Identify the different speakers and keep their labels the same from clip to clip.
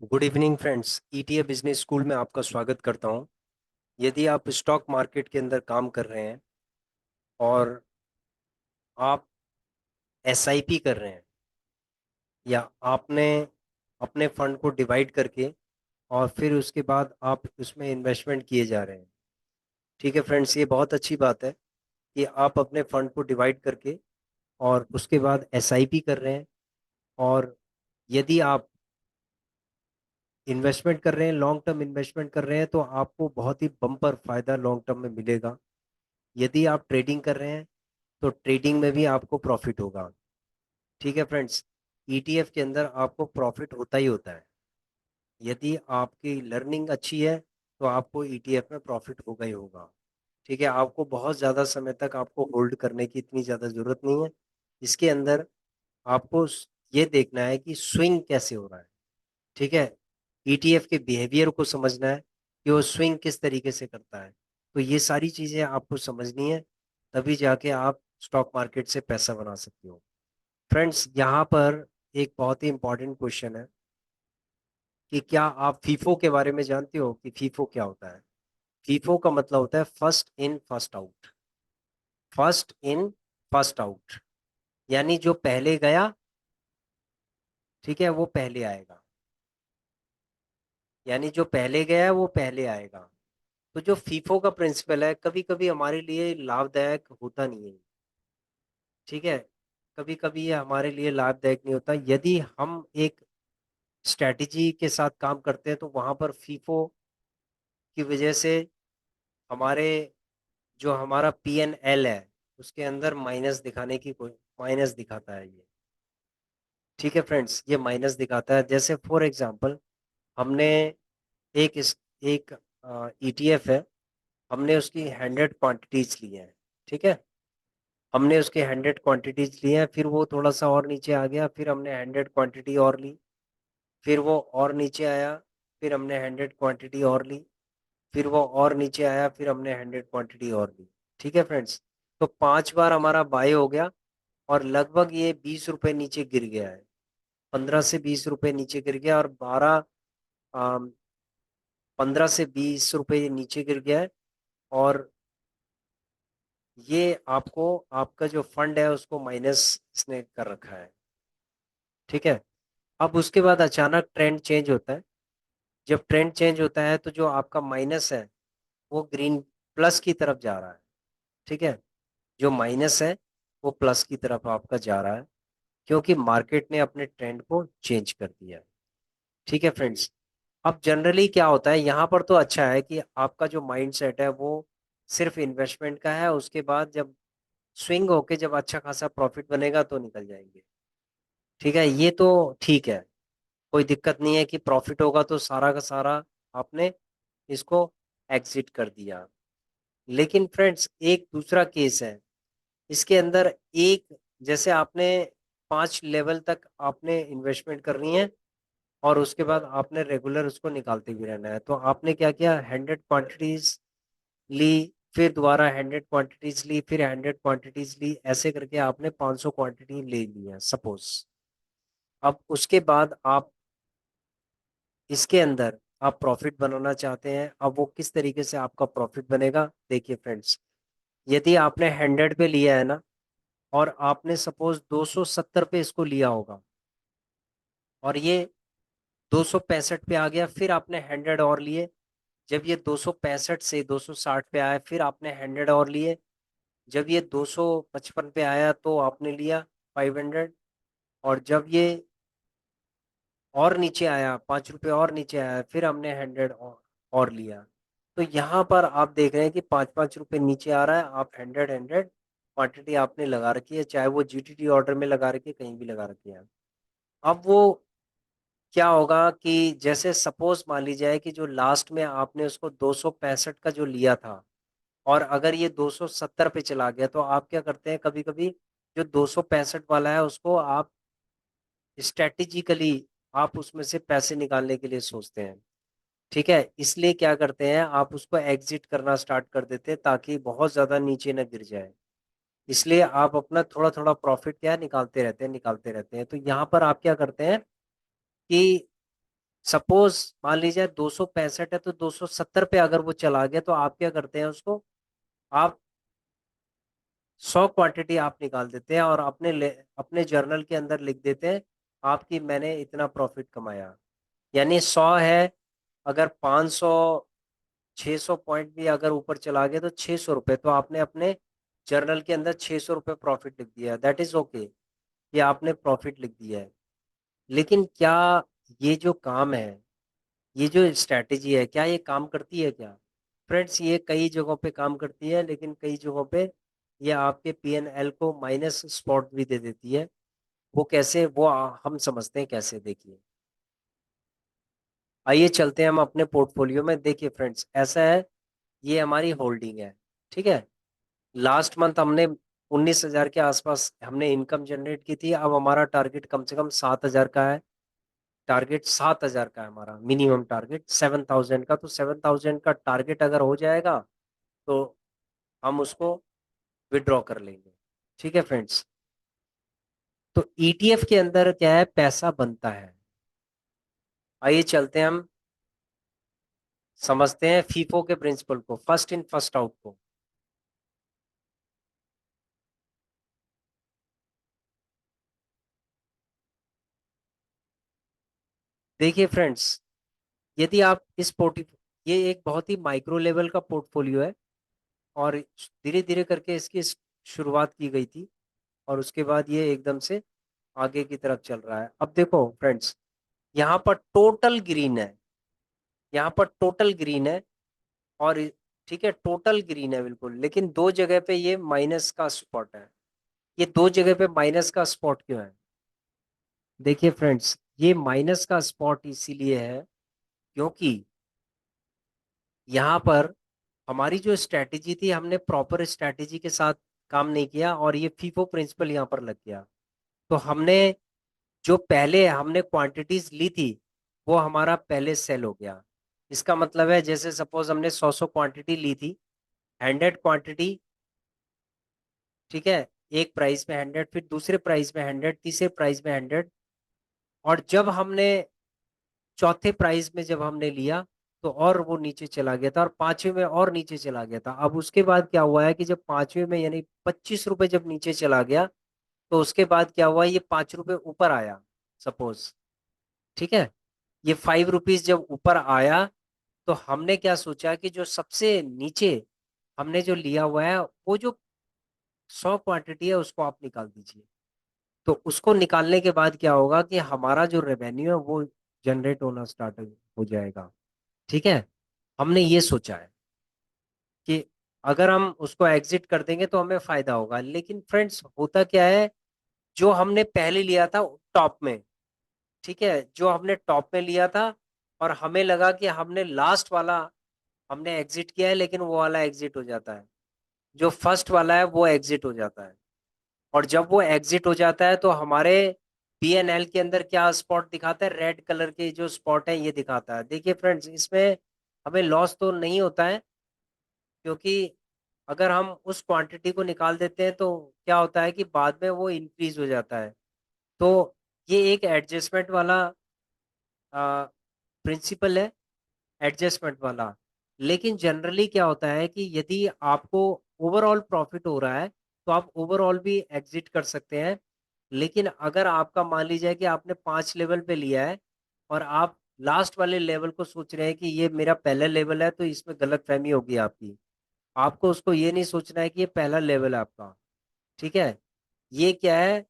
Speaker 1: Good evening friends. ETA business school में आपका स्वागत करता हूं। यदि आप स्टॉक मार्केट के अंदर काम कर रहे हैं और आप एसआईपी कर रहे हैं या आपने अपने फंड को डिवाइड करके और फिर उसके बाद आप उसमें इन्वेस्टमेंट किए जा रहे हैं। ठीक है फ्रेंड्स, ये बहुत अच्छी बात है कि आप अपने फंड को डिवाइड करके और उसके बाद एसआईपी कर रहे हैं। और यदि आप इन्वेस्टमेंट कर रहे हैं, लॉन्ग टर्म इन्वेस्टमेंट कर रहे हैं, तो आपको बहुत ही बम्पर फायदा लॉन्ग टर्म में मिलेगा। यदि आप ट्रेडिंग कर रहे हैं तो ट्रेडिंग में भी आपको प्रॉफिट होगा। ठीक है फ्रेंड्स, ईटीएफ के अंदर आपको प्रॉफिट होता ही होता है। यदि आपकी लर्निंग अच्छी है तो आपको ईटीएफ में प्रॉफिट होगा ही होगा। ठीक है, आपको बहुत ज़्यादा समय तक आपको होल्ड करने की इतनी ज़्यादा ज़रूरत नहीं है। इसके अंदर आपको ये देखना है कि स्विंग कैसे हो रहा है। ठीक है, ईटीएफ के बिहेवियर को समझना है कि वो स्विंग किस तरीके से करता है। तो ये सारी चीज़ें आपको समझनी है, तभी जाके आप स्टॉक मार्केट से पैसा बना सकते हो। फ्रेंड्स, यहाँ पर एक बहुत ही इंपॉर्टेंट क्वेश्चन है कि क्या आप फीफो के बारे में जानते हो कि फीफो क्या होता है। फीफो का मतलब होता है first in first out. First in first out यानी जो पहले गया, ठीक है, वो पहले आएगा। यानी जो पहले गया है वो पहले आएगा। तो जो फीफो का प्रिंसिपल है, कभी कभी हमारे लिए लाभदायक होता नहीं है। ठीक है, कभी कभी ये हमारे लिए लाभदायक नहीं होता। यदि हम एक स्ट्रेटेजी के साथ काम करते हैं तो वहां पर फीफो की वजह से हमारे जो हमारा पी एन एल है उसके अंदर माइनस दिखाने की कोई माइनस दिखाता है ये। ठीक है फ्रेंड्स, ये माइनस दिखाता है। जैसे फॉर एग्जांपल, हमने एक ईटीएफ है, हमने उसकी 100 क्वांटिटीज ली है। ठीक है, हमने उसके 100 क्वांटिटीज लिए हैं, फिर वो थोड़ा सा और नीचे आ गया, फिर हमने 100 क्वांटिटी और ली, फिर वो और नीचे आया, फिर हमने 100 क्वांटिटी और ली, फिर वो और नीचे आया, फिर हमने 100 क्वांटिटी और ली। ठीक है फ्रेंड्स, तो 5 बार हमारा बाय हो गया और लगभग ये 20 रुपए नीचे गिर गया है। 15 से 20 रुपए नीचे गिर गया और 15 से 20 रुपए नीचे गिर गया है। और ये आपको आपका जो फंड है उसको माइनस इसने कर रखा है। ठीक है, अब उसके बाद अचानक ट्रेंड चेंज होता है। जब ट्रेंड चेंज होता है तो जो आपका माइनस है वो ग्रीन प्लस की तरफ जा रहा है। ठीक है, जो माइनस है वो प्लस की तरफ आपका जा रहा है, क्योंकि मार्केट ने अपने ट्रेंड को चेंज कर दिया है। ठीक है फ्रेंड्स, अब जनरली क्या होता है यहाँ पर, तो अच्छा है कि आपका जो माइंड सेट है वो सिर्फ इन्वेस्टमेंट का है। उसके बाद जब स्विंग होके जब अच्छा खासा प्रॉफिट बनेगा तो निकल जाएंगे। ठीक है, ये तो ठीक है, कोई दिक्कत नहीं है कि प्रॉफिट होगा तो सारा का सारा आपने इसको एग्जिट कर दिया। लेकिन फ्रेंड्स, एक दूसरा केस है इसके अंदर। एक, जैसे आपने 5 लेवल तक आपने इन्वेस्टमेंट करनी है और उसके बाद आपने रेगुलर उसको निकालते भी रहना है। तो आपने क्या किया, 100 क्वांटिटीज ली, फिर दोबारा 100 क्वांटिटीज ली, फिर 100 क्वांटिटीज ली, ऐसे करके आपने 500 क्वांटिटी ले ली है सपोज। अब उसके बाद आप इसके अंदर आप प्रॉफिट बनाना चाहते हैं। अब वो किस तरीके से आपका प्रॉफिट बनेगा, देखिए फ्रेंड्स, यदि आपने 100 पे लिया है ना और आपने सपोज 270 पे इसको लिया होगा और ये 265 पे आ गया, फिर आपने 100 और लिए। जब ये 265 से 260 पे आया फिर आपने 100 और लिए। जब ये 255 पे आया तो आपने लिया 500। और जब ये और नीचे आया, 5 रुपए और नीचे आया, फिर हमने 100 और लिया। तो यहाँ पर आप देख रहे हैं कि 5-5 रुपए नीचे आ रहा है। आप 100 क्वांटिटी आपने लगा रखी है, चाहे वो जीटीटी ऑर्डर में लगा रखी है, कहीं भी लगा रखी है। अब वो क्या होगा कि जैसे सपोज मान लीजिए कि जो लास्ट में आपने उसको 265 का जो लिया था और अगर ये 270 पे चला गया, तो आप क्या करते हैं, कभी कभी जो 265 वाला है उसको आप स्ट्रेटेजिकली आप उसमें से पैसे निकालने के लिए सोचते हैं। ठीक है, इसलिए क्या करते हैं, आप उसको एग्जिट करना स्टार्ट कर देते हैं ताकि बहुत ज्यादा नीचे ना गिर जाए। इसलिए आप अपना थोड़ा थोड़ा प्रॉफिट क्या है, निकालते रहते हैं, निकालते रहते हैं। तो यहाँ पर आप क्या करते हैं कि सपोज मान लीजिए 265 है तो 270 पे अगर वो चला गया तो आप क्या करते हैं उसको, आप 100 क्वांटिटी आप निकाल देते हैं और अपने जर्नल के अंदर लिख देते हैं आपकी मैंने इतना प्रॉफिट कमाया। यानी 100 है, अगर 500 600 पॉइंट भी अगर ऊपर चला गया तो 600 रुपये, तो आपने अपने जर्नल के अंदर 600 रुपये प्रॉफिट लिख दिया, दैट इज ओके, ये आपने प्रॉफिट लिख दिया है। लेकिन क्या ये जो काम है, ये जो स्ट्रैटेजी है, क्या ये काम करती है क्या? फ्रेंड्स, ये कई जगहों पे काम करती है, लेकिन कई जगहों पे ये आपके पीएनएल को माइनस स्पॉट भी दे देती है। वो कैसे, वो हम समझते हैं कैसे, देखिए। आइए चलते हैं हम अपने पोर्टफोलियो में। देखिए फ्रेंड्स, ऐसा है, ये हमारी होल्डिंग है, ठीक है। लास्ट मंथ हमने 19,000 के आसपास हमने इनकम जनरेट की थी। अब हमारा टारगेट कम से कम 7,000 का है। टारगेट 7,000 का है हमारा मिनिमम टारगेट, 7,000 का। तो 7,000 का टारगेट अगर हो जाएगा तो हम उसको विड्रॉ कर लेंगे, ठीक है फ्रेंड्स। तो ईटीएफ के अंदर क्या है, पैसा बनता है। आइए चलते हैं हम समझते हैं फीफो के प्रिंसिपल को, फर्स्ट इन फर्स्ट आउट को। देखिए फ्रेंड्स, यदि आप इस पोर्ट ये एक बहुत ही माइक्रो लेवल का पोर्टफोलियो है, और धीरे धीरे करके इसकी शुरुआत की गई थी, और उसके बाद ये एकदम से आगे की तरफ चल रहा है। अब देखो फ्रेंड्स, यहाँ पर टोटल ग्रीन है, यहाँ पर टोटल ग्रीन है, और ठीक है, टोटल ग्रीन है बिल्कुल, लेकिन दो जगह पे ये माइनस का स्पॉट है। ये दो जगह पे माइनस का स्पॉट क्यों है? देखिए फ्रेंड्स, ये माइनस का स्पॉट इसीलिए है क्योंकि यहाँ पर हमारी जो स्ट्रैटेजी थी, हमने प्रॉपर स्ट्रैटेजी के साथ काम नहीं किया, और ये फीफो प्रिंसिपल यहाँ पर लग गया। तो हमने जो पहले हमने क्वांटिटीज ली थी, वो हमारा पहले सेल हो गया। इसका मतलब है, जैसे सपोज हमने 100 क्वांटिटी ली थी, 100 क्वांटिटी, ठीक है, एक प्राइस में 100, फिर दूसरे प्राइस में 100, तीसरे प्राइस में 100, और जब हमने चौथे प्राइस में जब हमने लिया तो और वो नीचे चला गया था, और पांचवे में और नीचे चला गया था। अब उसके बाद क्या हुआ है कि जब पांचवे में यानी 25 रुपए जब नीचे चला गया, तो उसके बाद क्या हुआ, ये 5 रुपए ऊपर आया सपोज, ठीक है। ये 5 रुपीज जब ऊपर आया, तो हमने क्या सोचा कि जो सबसे नीचे हमने जो लिया हुआ है, वो जो 100 क्वांटिटी है उसको आप निकाल दीजिए। तो उसको निकालने के बाद क्या होगा कि हमारा जो रेवेन्यू है वो जनरेट होना स्टार्ट हो जाएगा, ठीक है। हमने ये सोचा है कि अगर हम उसको एग्जिट कर देंगे तो हमें फायदा होगा। लेकिन फ्रेंड्स, होता क्या है, जो हमने पहले लिया था टॉप में, ठीक है, जो हमने टॉप में लिया था, और हमें लगा कि हमने लास्ट वाला हमने एग्जिट किया है, लेकिन वो वाला एग्जिट हो जाता है, जो फर्स्ट वाला है वो एग्जिट हो जाता है। और जब वो एग्जिट हो जाता है तो हमारे पीएनएल के अंदर क्या स्पॉट दिखाता है, रेड कलर के जो स्पॉट है ये दिखाता है। देखिए फ्रेंड्स, इसमें हमें लॉस तो नहीं होता है, क्योंकि अगर हम उस क्वांटिटी को निकाल देते हैं तो क्या होता है कि बाद में वो इंक्रीज हो जाता है। तो ये एक एडजस्टमेंट वाला प्रिंसिपल है, एडजस्टमेंट वाला। लेकिन जनरली क्या होता है कि यदि आपको ओवरऑल प्रॉफिट हो रहा है तो आप ओवरऑल भी एग्जिट कर सकते हैं। लेकिन अगर आपका मान लीजिए कि आपने 5 लेवल पे लिया है, और आप लास्ट वाले लेवल को सोच रहे हैं कि ये मेरा पहला लेवल है, तो इसमें गलतफहमी होगी आपकी। आपको उसको ये नहीं सोचना है कि ये पहला लेवल है आपका, ठीक है। ये क्या है,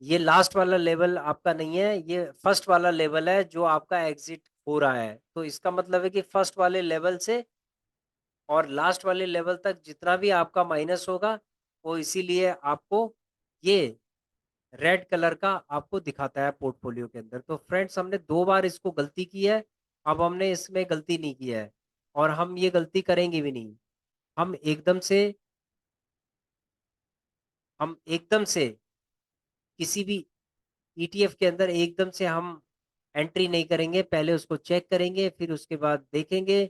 Speaker 1: ये लास्ट वाला लेवल आपका नहीं है, ये फर्स्ट वाला लेवल है जो आपका एग्जिट हो रहा है। तो इसका मतलब है कि फर्स्ट वाले लेवल से और लास्ट वाले लेवल तक जितना भी आपका माइनस होगा, वो इसीलिए आपको ये रेड कलर का आपको दिखाता है पोर्टफोलियो के अंदर। तो फ्रेंड्स, हमने 2 बार इसको गलती की है, अब हमने इसमें गलती नहीं की है, और हम ये गलती करेंगे भी नहीं। हम एकदम से हम एकदम से किसी भी ईटीएफ के अंदर एकदम से हम एंट्री नहीं करेंगे, पहले उसको चेक करेंगे, फिर उसके बाद देखेंगे,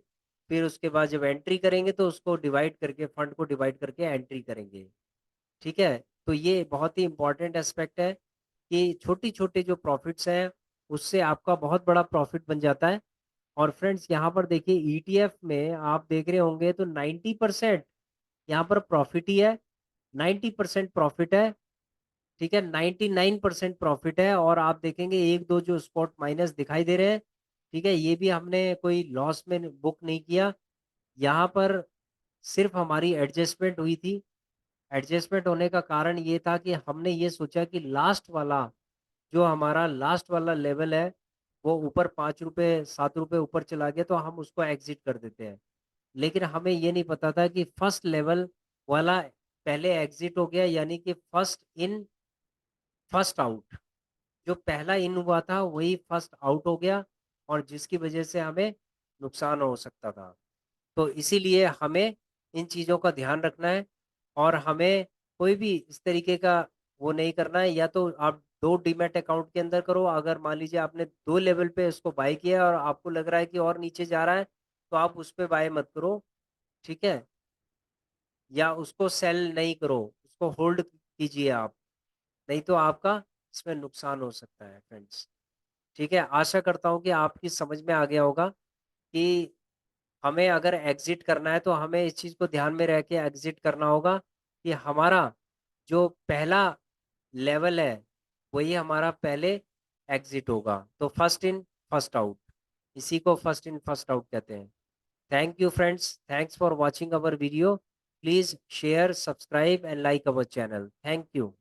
Speaker 1: फिर उसके बाद जब एंट्री करेंगे तो उसको डिवाइड करके, फंड को डिवाइड करके एंट्री करेंगे, ठीक है। तो ये बहुत ही इंपॉर्टेंट एस्पेक्ट है कि छोटी छोटी जो प्रॉफिट्स हैं उससे आपका बहुत बड़ा प्रॉफिट बन जाता है। और फ्रेंड्स यहाँ पर देखिए ईटीएफ में आप देख रहे होंगे तो 90% यहाँ पर प्रॉफिट ही है, 90% प्रॉफिट है। ठीक है, 99% प्रॉफिट है। और आप देखेंगे एक दो जो स्पॉट माइनस दिखाई दे रहे हैं, ठीक है, ये भी हमने कोई लॉस में बुक नहीं किया। यहाँ पर सिर्फ हमारी एडजस्टमेंट हुई थी। एडजस्टमेंट होने का कारण ये था कि हमने ये सोचा कि लास्ट वाला जो हमारा लास्ट वाला लेवल है वो ऊपर 5 रुपए 7 रुपए ऊपर चला गया तो हम उसको एग्जिट कर देते हैं। लेकिन हमें ये नहीं पता था कि फर्स्ट लेवल वाला पहले एग्जिट हो गया, यानी कि फर्स्ट इन फर्स्ट आउट, जो पहला इन हुआ था वही फर्स्ट आउट हो गया, और जिसकी वजह से हमें नुकसान हो सकता था। तो इसीलिए हमें इन चीज़ों का ध्यान रखना है। और हमें कोई भी इस तरीके का वो नहीं करना है। या तो आप दो डीमैट अकाउंट के अंदर करो, अगर मान लीजिए आपने दो लेवल पे इसको बाय किया और आपको लग रहा है कि और नीचे जा रहा है तो आप उस पे बाय मत करो। ठीक है, या उसको सेल नहीं करो, उसको होल्ड कीजिए आप, नहीं तो आपका इसमें नुकसान हो सकता है फ्रेंड्स। ठीक है, आशा करता हूँ कि आपकी समझ में आ गया होगा कि हमें अगर एग्जिट करना है तो हमें इस चीज़ को ध्यान में रह के एग्जिट करना होगा कि हमारा जो पहला लेवल है वही हमारा पहले एग्जिट होगा। तो फर्स्ट इन फर्स्ट आउट, इसी को फर्स्ट इन फर्स्ट आउट कहते हैं। Thank you friends, thanks for watching our video. Please share, subscribe and like our channel. Thank you.